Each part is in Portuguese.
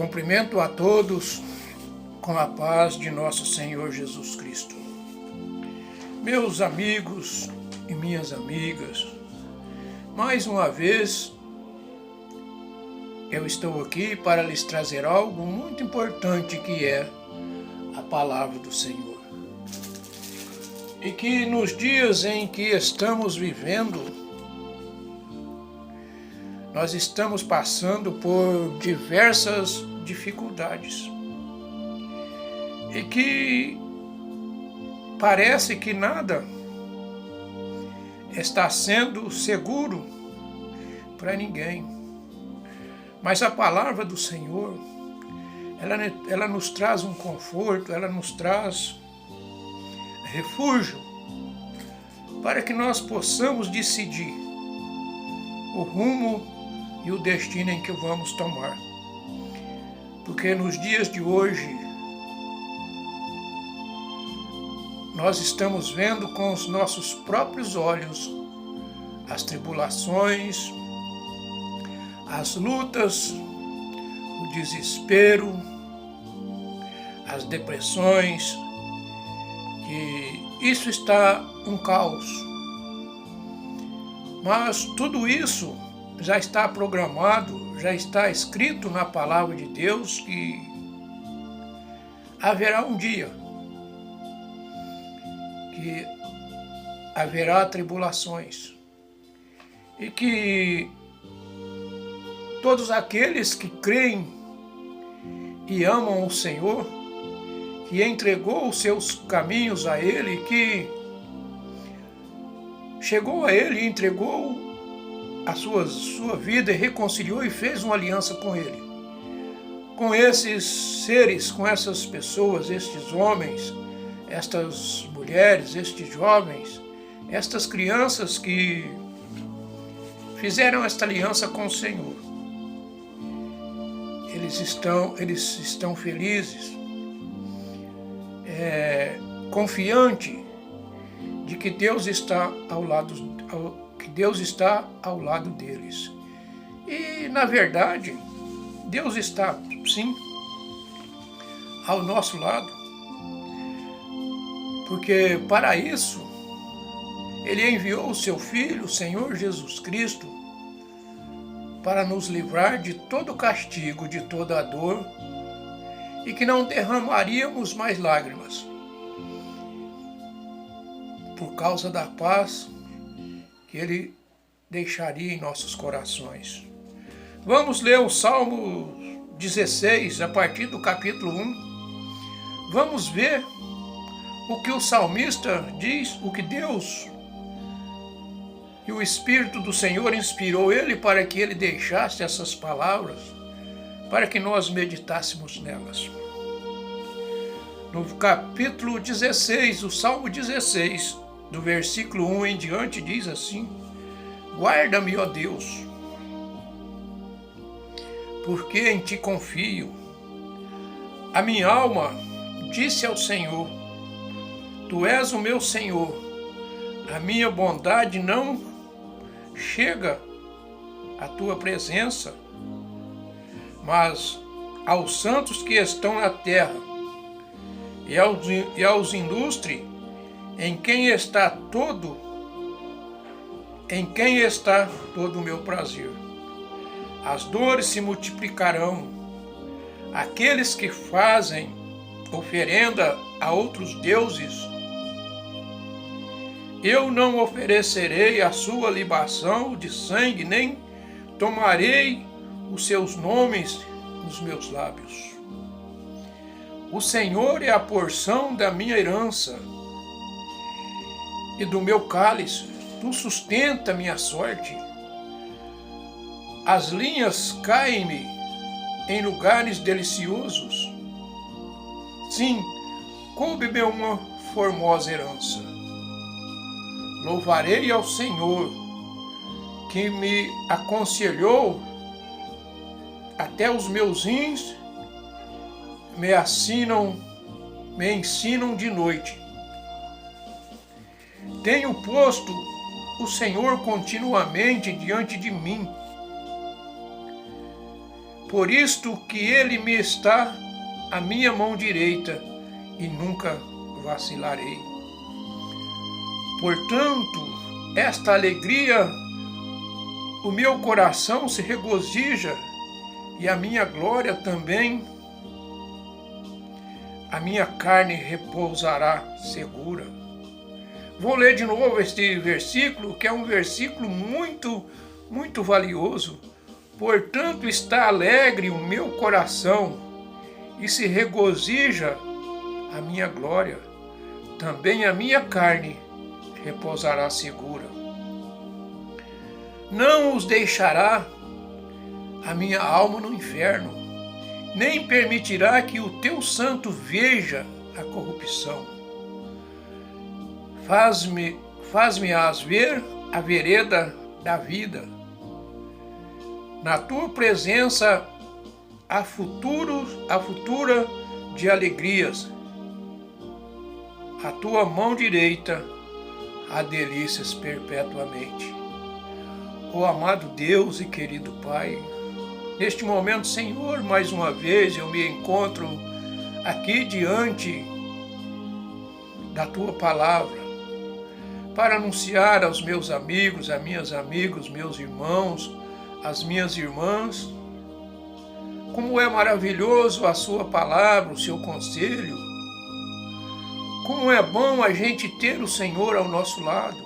Cumprimento a todos com a paz de nosso Senhor Jesus Cristo. Meus amigos e minhas amigas, mais uma vez eu estou aqui para lhes trazer algo muito importante, que é a palavra do Senhor. E que nos dias em que estamos vivendo, nós estamos passando por diversas dificuldades. E que parece que nada está sendo seguro para ninguém. Mas a palavra do Senhor, ela nos traz um conforto, ela nos traz refúgio para que nós possamos decidir o rumo e o destino em que vamos tomar. Porque nos dias de hoje, nós estamos vendo com os nossos próprios olhos as tribulações, as lutas, o desespero, as depressões, que isso está um caos. Mas tudo isso já está programado, já está escrito na palavra de Deus que haverá um dia que haverá tribulações e que todos aqueles que creem e amam o Senhor, que entregou os seus caminhos a Ele, que chegou a Ele e entregou a sua vida e reconciliou e fez uma aliança com Ele. Com esses seres, com essas pessoas, estes homens, estas mulheres, estes jovens, estas crianças que fizeram esta aliança com o Senhor. Eles estão felizes, confiantes de que Deus está ao lado deles. E, na verdade, Deus está, sim, ao nosso lado. Porque, para isso, Ele enviou o Seu Filho, o Senhor Jesus Cristo, para nos livrar de todo o castigo, de toda a dor, e que não derramaríamos mais lágrimas, por causa da paz que Ele deixaria em nossos corações. Vamos ler o Salmo 16, a partir do capítulo 1. Vamos ver o que o salmista diz, o que Deus e o Espírito do Senhor inspirou ele para que ele deixasse essas palavras, para que nós meditássemos nelas. No capítulo 16, o Salmo 16, do versículo 1 em diante, diz assim: Guarda-me, ó Deus, porque em Ti confio. A minha alma disse ao Senhor: Tu és o meu Senhor. A minha bondade não chega à Tua presença, mas aos santos que estão na terra e aos ilustres, em quem está todo o meu prazer. As dores se multiplicarão. Aqueles que fazem oferenda a outros deuses, eu não oferecerei a sua libação de sangue, nem tomarei os seus nomes nos meus lábios. O Senhor é a porção da minha herança e do meu cálice. Tu sustenta minha sorte. As linhas caem-me em lugares deliciosos. Sim, coube-me uma formosa herança. Louvarei ao Senhor, que me aconselhou. Até os meus rins me ensinam de noite. Tenho posto o Senhor continuamente diante de mim, Por isto que ele me está à minha mão direita e nunca vacilarei. Portanto, esta alegria, o meu coração se regozija e a minha glória também, a minha carne repousará segura. Vou ler de novo este versículo, que é um versículo muito valioso. Portanto, está alegre o meu coração e se regozija a minha glória. Também a minha carne repousará segura. Não os deixará a minha alma no inferno, nem permitirá que o teu santo veja a corrupção. Faz-me-ás ver a vereda da vida. Na tua presença há futura de alegrias. A tua mão direita há delícias perpetuamente. Ó amado Deus e querido Pai, neste momento, Senhor, mais uma vez eu me encontro aqui diante da tua palavra para anunciar aos meus amigos, às minhas amigas, meus irmãos, as minhas irmãs, como é maravilhoso a sua palavra, o seu conselho, como é bom a gente ter o Senhor ao nosso lado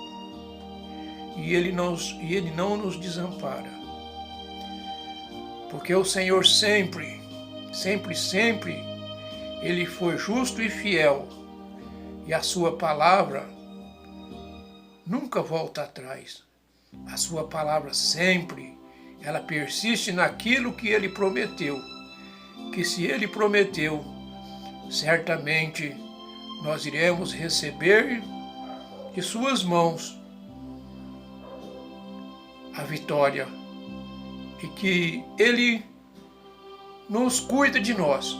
e Ele não nos desampara, porque o Senhor sempre, Ele foi justo e fiel e a sua palavra nunca volta atrás. A sua palavra sempre, ela persiste naquilo que Ele prometeu, que se Ele prometeu, certamente nós iremos receber de suas mãos a vitória e que Ele nos cuida de nós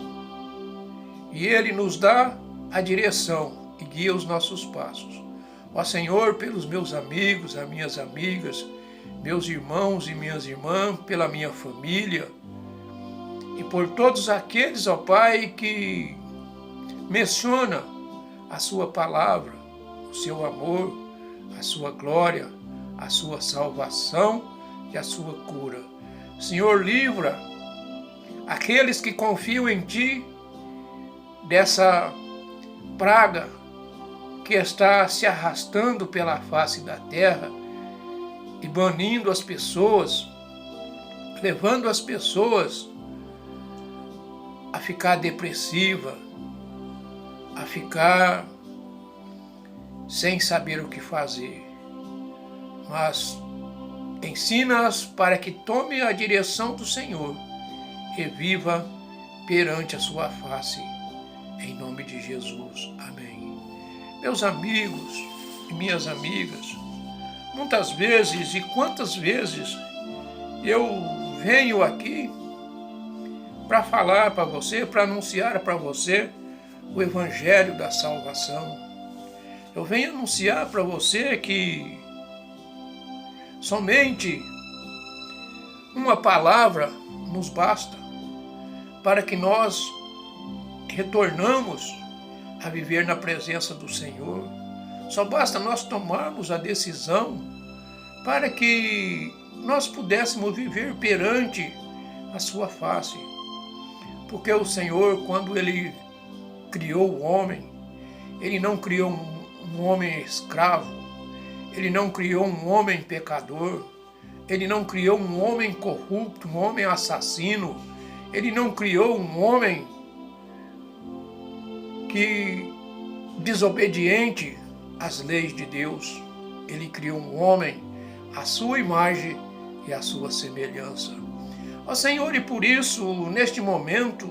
e Ele nos dá a direção e guia os nossos passos. Ó Senhor, pelos meus amigos, as minhas amigas, meus irmãos e minhas irmãs, pela minha família e por todos aqueles, ó Pai, que menciona a sua palavra, o seu amor, a sua glória, a sua salvação e a sua cura. Senhor, livra aqueles que confiam em Ti dessa praga que está se arrastando pela face da terra e banindo as pessoas, levando as pessoas a ficar depressiva, a ficar sem saber o que fazer. Mas ensina-as para que tome a direção do Senhor e viva perante a sua face, em nome de Jesus. Amém. Meus amigos e minhas amigas, muitas vezes e quantas vezes eu venho aqui para falar para você, para anunciar para você o Evangelho da salvação. Eu venho anunciar para você que somente uma palavra nos basta para que nós retornamos a viver na presença do Senhor. Só basta nós tomarmos a decisão para que nós pudéssemos viver perante a sua face. Porque o Senhor, quando Ele criou o homem, Ele não criou um homem escravo, Ele não criou um homem pecador, Ele não criou um homem corrupto, um homem assassino, Ele não criou um homem que desobediente às leis de Deus. Ele criou um homem à sua imagem e à sua semelhança. Ó Senhor, e por isso, neste momento,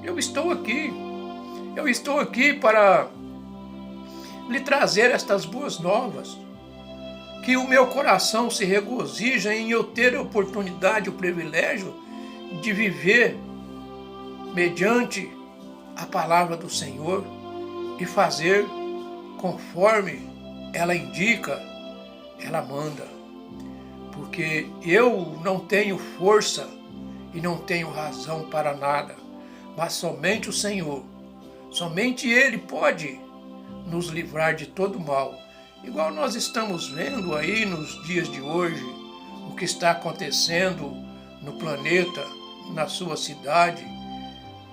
eu estou aqui para lhe trazer estas boas novas, que o meu coração se regozija em eu ter a oportunidade, o privilégio de viver mediante a palavra do Senhor e fazer conforme ela indica, ela manda. Porque eu não tenho força, e não tenho razão para nada, mas somente o Senhor, somente Ele pode nos livrar de todo mal. Igual nós estamos vendo aí nos dias de hoje, o que está acontecendo no planeta, na sua cidade,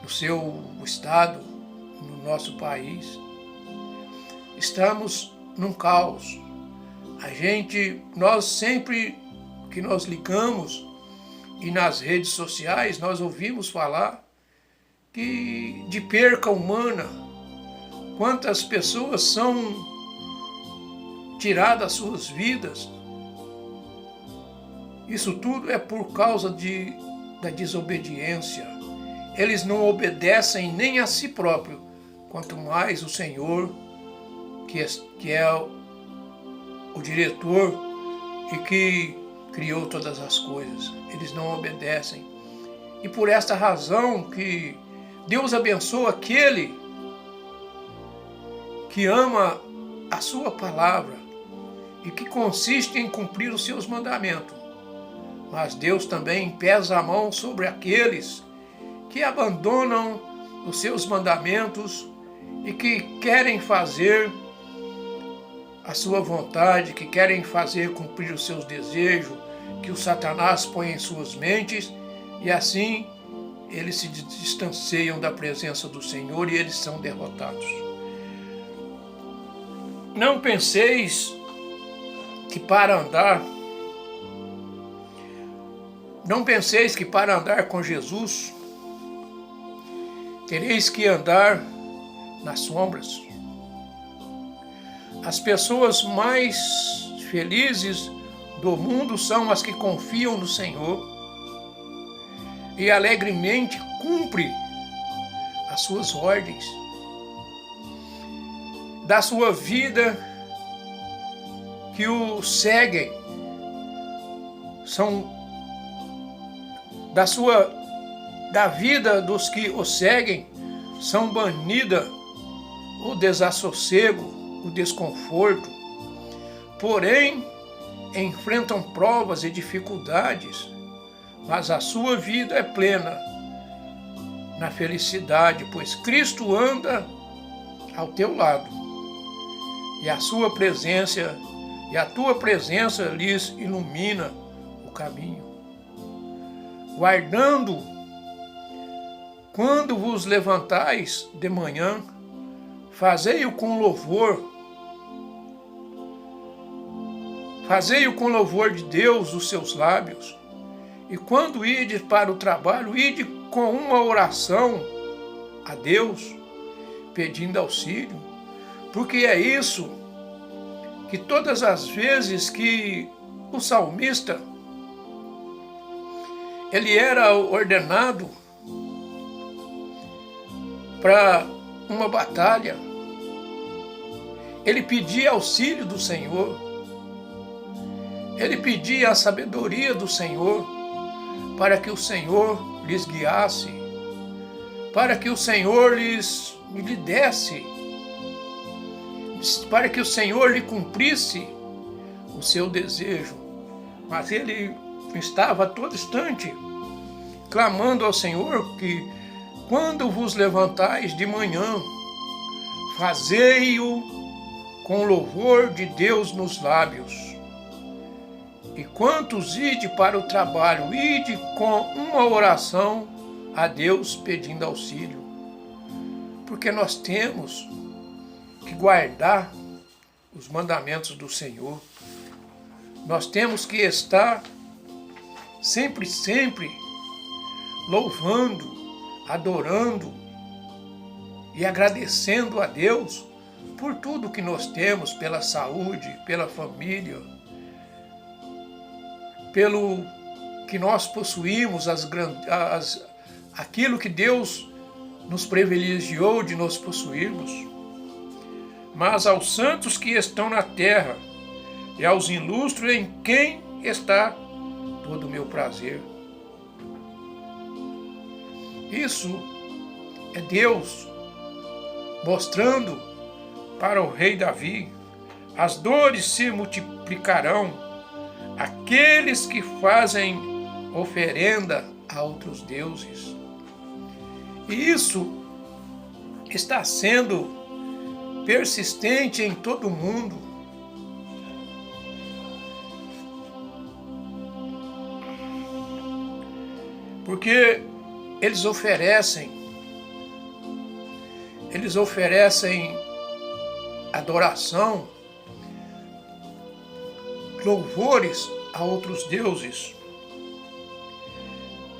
no seu estado, no nosso país. Estamos num caos. Nós sempre que nós ligamos e nas redes sociais, nós ouvimos falar de perca humana. Quantas pessoas são tiradas suas vidas. Isso tudo é por causa da desobediência. Eles não obedecem nem a si próprio, quanto mais o Senhor, que é o diretor e que criou todas as coisas. Eles não obedecem. E por esta razão que Deus abençoa aquele que ama a sua palavra e que consiste em cumprir os seus mandamentos. Mas Deus também pesa a mão sobre aqueles que abandonam os seus mandamentos e que querem fazer a sua vontade, que querem fazer cumprir os seus desejos, que o Satanás põe em suas mentes, e assim eles se distanciam da presença do Senhor e eles são derrotados. Não penseis que para andar com Jesus tereis que andar nas sombras. As pessoas mais felizes do mundo são as que confiam no Senhor e alegremente cumprem as suas ordens. Da sua vida que o seguem, da vida dos que o seguem, são banida o desassossego, o desconforto. Porém, enfrentam provas e dificuldades, mas a sua vida é plena na felicidade, pois Cristo anda ao teu lado e a sua presença e a tua presença lhes ilumina o caminho. Guardando, quando vos levantais de manhã, fazei-o com louvor. Fazei-o com louvor de Deus os seus lábios. E quando ides para o trabalho, ide com uma oração a Deus, pedindo auxílio. Porque é isso que todas as vezes que o salmista ele era ordenado para uma batalha, ele pedia auxílio do Senhor, ele pedia a sabedoria do Senhor, para que o Senhor lhes guiasse, para que o Senhor lhe desse, para que o Senhor lhe cumprisse o seu desejo. Mas ele estava a todo instante clamando ao Senhor que quando vos levantais de manhã, fazei-o com louvor de Deus nos lábios. E quantos ide para o trabalho, ide com uma oração a Deus pedindo auxílio. Porque nós temos que guardar os mandamentos do Senhor. Nós temos que estar sempre louvando, adorando e agradecendo a Deus por tudo que nós temos, pela saúde, pela família, pelo que nós possuímos, aquilo que Deus nos privilegiou de nós possuirmos. Mas aos santos que estão na terra e aos ilustres em quem está todo o meu prazer. Isso é Deus mostrando para o rei Davi: as dores se multiplicarão, aqueles que fazem oferenda a outros deuses. E isso está sendo persistente em todo o mundo. Porque eles oferecem adoração, louvores a outros deuses.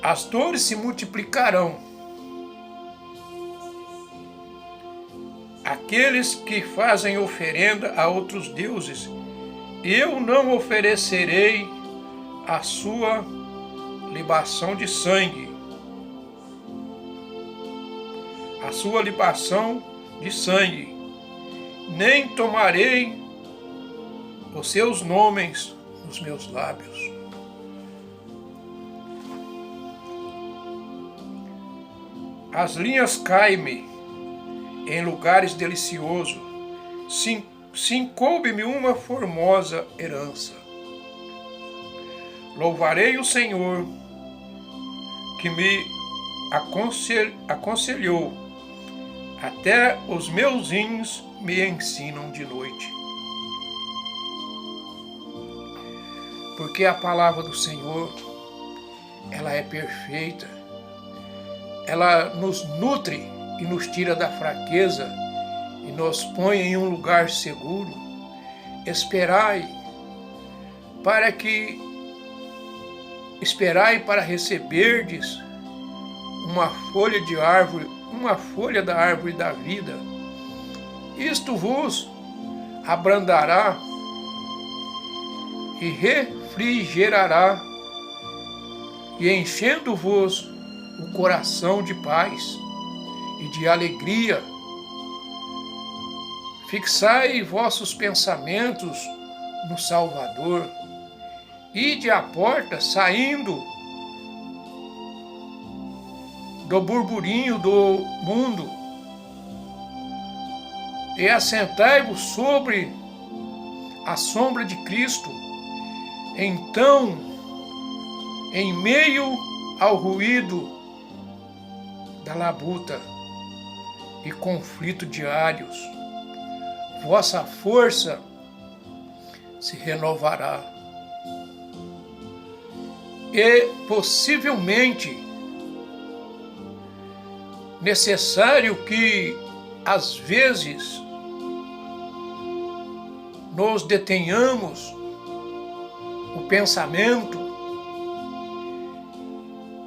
As dores se multiplicarão. Aqueles que fazem oferenda a outros deuses, eu não oferecerei a sua libação de sangue. A sua libação de sangue, nem tomarei os seus nomes nos meus lábios. As linhas caem-me em lugares deliciosos, sim coube-me uma formosa herança. Louvarei o Senhor, que me aconselhou, até os meus rins me ensinam de noite. Porque a palavra do Senhor, ela é perfeita, ela nos nutre e nos tira da fraqueza e nos põe em um lugar seguro. Esperai para receberdes uma folha da árvore da vida. Isto vos abrandará e refrigerará, e enchendo-vos o coração de paz e de alegria. Fixai vossos pensamentos no Salvador. Ide à porta, saindo do burburinho do mundo, e assentai-vos sobre a sombra de Cristo. Então, em meio ao ruído da labuta e conflito diários, vossa força se renovará. E possivelmente necessário que às vezes nos detenhamos o pensamento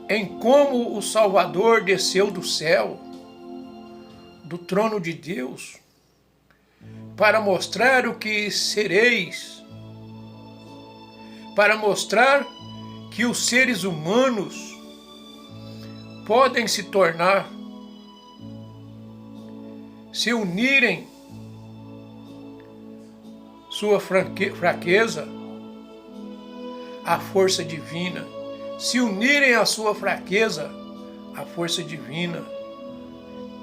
em como o Salvador desceu do céu, do trono de Deus, para mostrar o que sereis, para mostrar que os seres humanos podem se tornar, se unirem sua fraqueza à força divina, se unirem à sua fraqueza à força divina,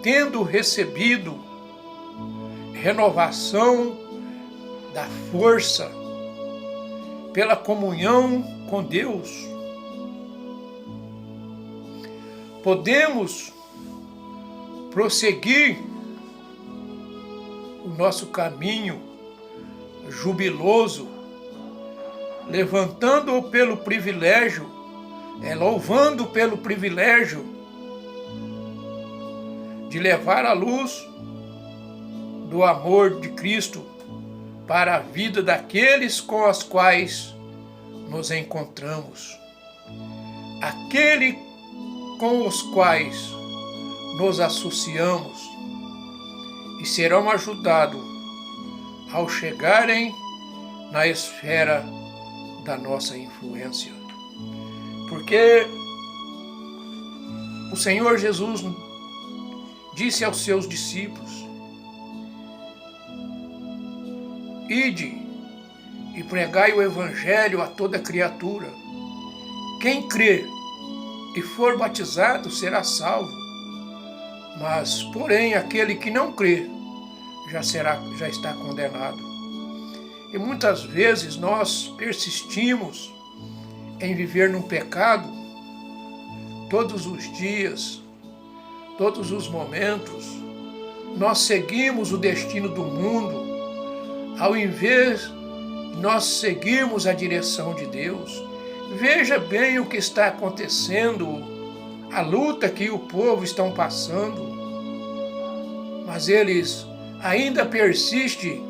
tendo recebido renovação da força pela comunhão com Deus. Podemos prosseguir o nosso caminho jubiloso, levantando pelo privilégio, louvando pelo privilégio de levar a luz do amor de Cristo para a vida daqueles com os quais nos encontramos, aquele com os quais nos associamos e serão ajudados ao chegarem na esfera da nossa influência. Porque o Senhor Jesus disse aos seus discípulos: ide e pregai o Evangelho a toda criatura. Quem crer e for batizado será salvo, mas, porém, aquele que não crer já está condenado. E muitas vezes nós persistimos em viver num pecado todos os dias, todos os momentos, nós seguimos o destino do mundo, ao invés de nós seguirmos a direção de Deus. Veja bem o que está acontecendo, a luta que o povo está passando, mas eles ainda persistem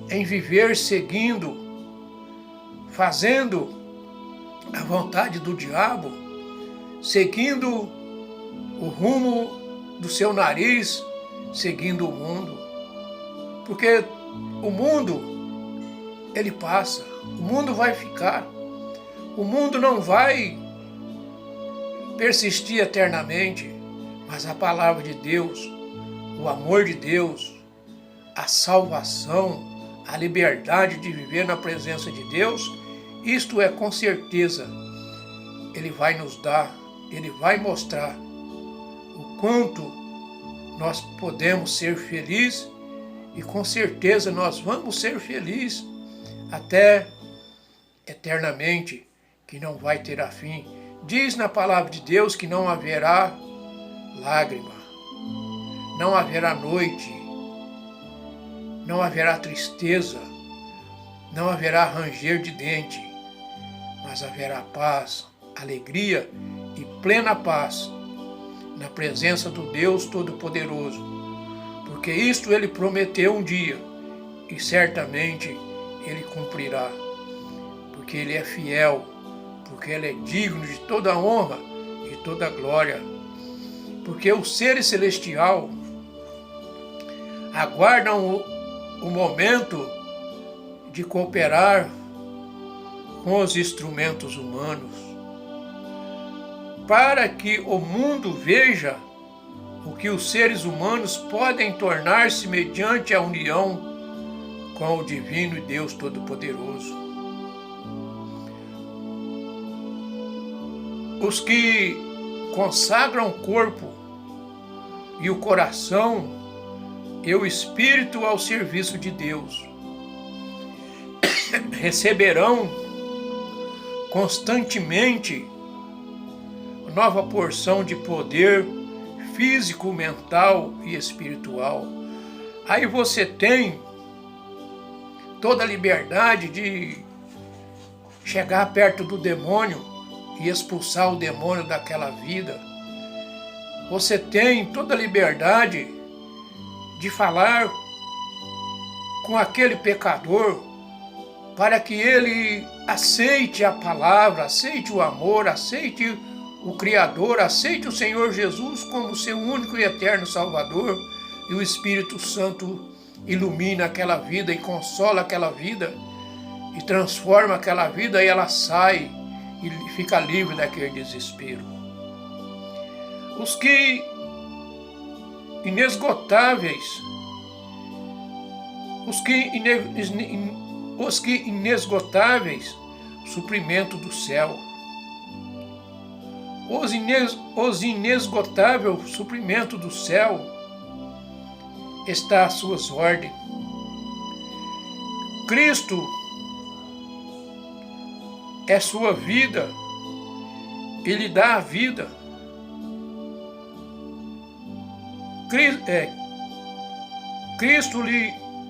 em viver seguindo, fazendo a vontade do diabo, seguindo o rumo do seu nariz, seguindo o mundo. Porque o mundo, ele passa, o mundo vai ficar, o mundo não vai persistir eternamente, mas a palavra de Deus, o amor de Deus, a salvação, a liberdade de viver na presença de Deus, isto é com certeza, Ele vai nos dar, Ele vai mostrar o quanto nós podemos ser felizes e com certeza nós vamos ser felizes até eternamente, que não vai ter a fim. Diz na palavra de Deus que não haverá lágrima, não haverá noite, não haverá tristeza, não haverá ranger de dente, mas haverá paz, alegria e plena paz na presença do Deus Todo-Poderoso, porque isto Ele prometeu um dia e certamente Ele cumprirá, porque Ele é fiel, porque Ele é digno de toda honra e toda glória, porque os seres celestiais aguardam o momento de cooperar com os instrumentos humanos, para que o mundo veja o que os seres humanos podem tornar-se mediante a união com o Divino e Deus Todo-Poderoso. Os que consagram o corpo e o coração e o espírito ao serviço de Deus receberão constantemente nova porção de poder físico, mental e espiritual. Aí você tem toda a liberdade de chegar perto do demônio e expulsar o demônio daquela vida. Você tem toda a liberdade de falar com aquele pecador para que ele aceite a palavra, aceite o amor, aceite o Criador, aceite o Senhor Jesus como seu único e eterno Salvador, e o Espírito Santo ilumina aquela vida e consola aquela vida e transforma aquela vida e ela sai e fica livre daquele desespero. Os que inesgotáveis, suprimento do céu, os inesgotável suprimento do céu está às suas ordens. Cristo é sua vida, Ele dá a vida.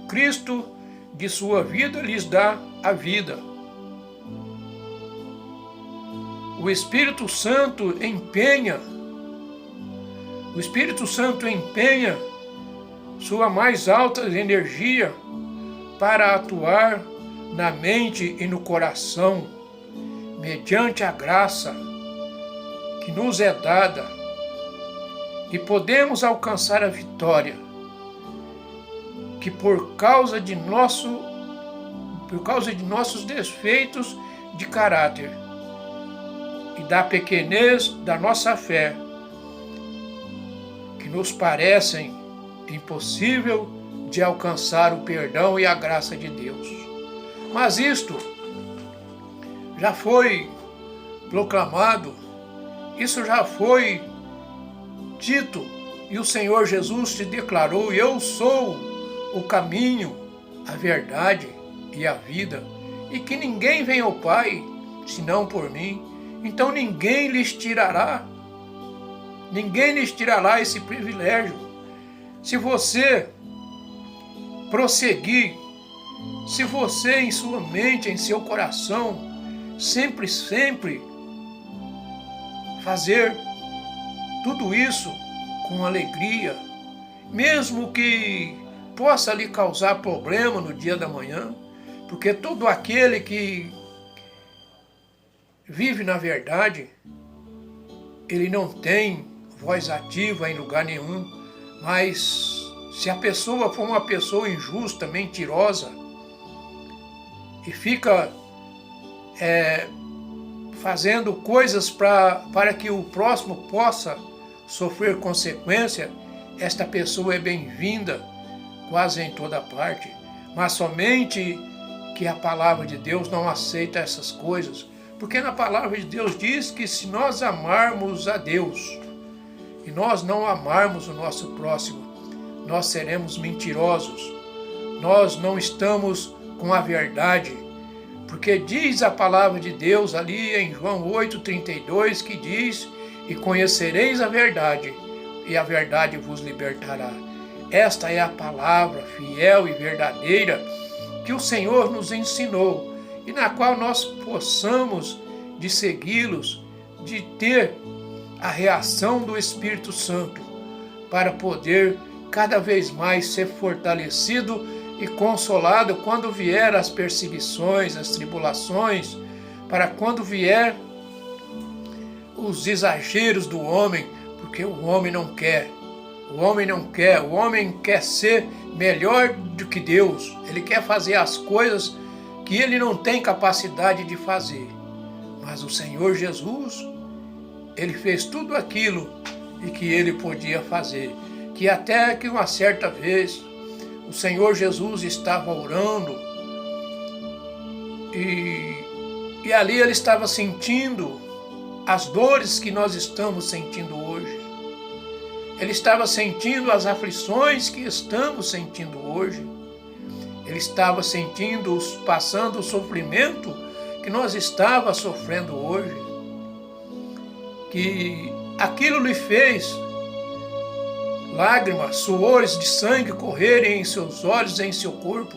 Cristo de sua vida lhes dá a vida. O Espírito Santo empenha sua mais alta energia para atuar na mente e no coração, mediante a graça que nos é dada, e podemos alcançar a vitória, que por causa de nossos defeitos de caráter e da pequenez da nossa fé, que nos parecem impossível de alcançar o perdão e a graça de Deus. Mas isto já foi proclamado, isso já foi dito, e o Senhor Jesus te declarou: eu sou o caminho, a verdade e a vida, e que ninguém vem ao Pai senão por mim. Então ninguém lhes tirará esse privilégio. Se você prosseguir, se você em sua mente, em seu coração, sempre fazer tudo isso com alegria, mesmo que possa lhe causar problema no dia da manhã, porque todo aquele que vive na verdade, ele não tem voz ativa em lugar nenhum, mas se a pessoa for uma pessoa injusta, mentirosa, e fica fazendo coisas para que o próximo possa sofrer consequência, esta pessoa é bem-vinda quase em toda parte, mas somente que a palavra de Deus não aceita essas coisas, porque na palavra de Deus diz que se nós amarmos a Deus e nós não amarmos o nosso próximo, nós seremos mentirosos, nós não estamos com a verdade, porque diz a palavra de Deus ali em João 8,32, que diz: e conhecereis a verdade, e a verdade vos libertará. Esta é a palavra fiel e verdadeira que o Senhor nos ensinou e na qual nós possamos de segui-los, de ter a reação do Espírito Santo para poder cada vez mais ser fortalecido e consolado quando vier as perseguições, as tribulações, para quando vier os exageros do homem, porque o homem não quer, o homem quer ser melhor do que Deus, ele quer fazer as coisas que ele não tem capacidade de fazer. Mas o Senhor Jesus, ele fez tudo aquilo e que ele podia fazer, que até que uma certa vez o Senhor Jesus estava orando e ali ele estava sentindo as dores que nós estamos sentindo hoje. Ele estava sentindo as aflições que estamos sentindo hoje. Ele estava sentindo, passando o sofrimento que nós estávamos sofrendo hoje. Que aquilo lhe fez lágrimas, suores de sangue correrem em seus olhos e em seu corpo.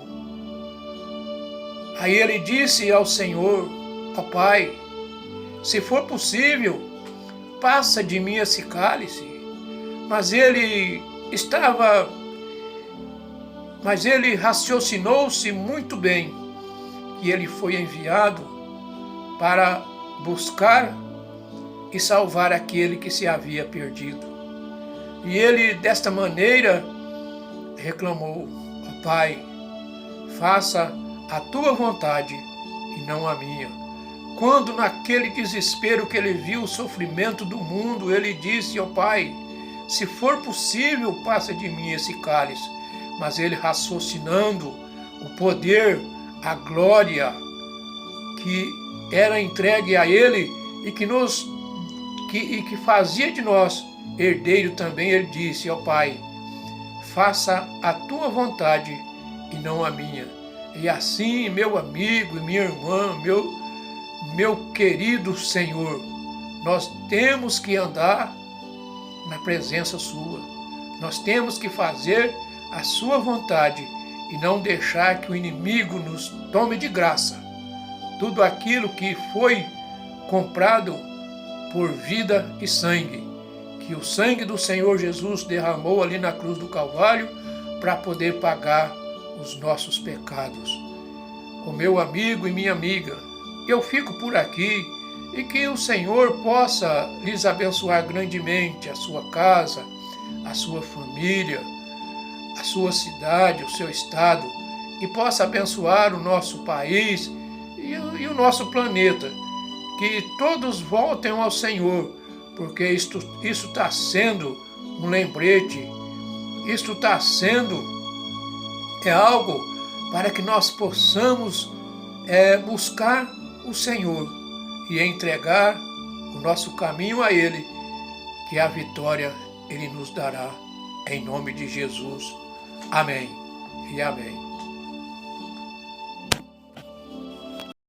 Aí ele disse ao Senhor: ó Pai, se for possível, passa de mim esse cálice. Mas ele raciocinou-se muito bem que ele foi enviado para buscar e salvar aquele que se havia perdido. E ele, desta maneira, reclamou: ó Pai, faça a tua vontade e não a minha. Quando naquele desespero que ele viu o sofrimento do mundo, ele disse: ó Pai, se for possível, passa de mim esse cálice. Mas ele, raciocinando o poder, a glória que era entregue a ele e que fazia de nós herdeiro também, ele disse: ó Pai, faça a tua vontade e não a minha. E assim, meu amigo e minha irmã, meu querido Senhor, nós temos que andar na presença sua. Nós temos que fazer a sua vontade e não deixar que o inimigo nos tome de graça tudo aquilo que foi comprado por vida e sangue, que o sangue do Senhor Jesus derramou ali na cruz do Calvário para poder pagar os nossos pecados. O meu amigo e minha amiga, eu fico por aqui e que o Senhor possa lhes abençoar grandemente a sua casa, a sua família, a sua cidade, o seu estado, e possa abençoar o nosso país e o nosso planeta, que todos voltem ao Senhor, porque isso está sendo um lembrete, isso está sendo algo para que nós possamos buscar o Senhor e entregar o nosso caminho a Ele, que a vitória Ele nos dará, em nome de Jesus. Amém e amém.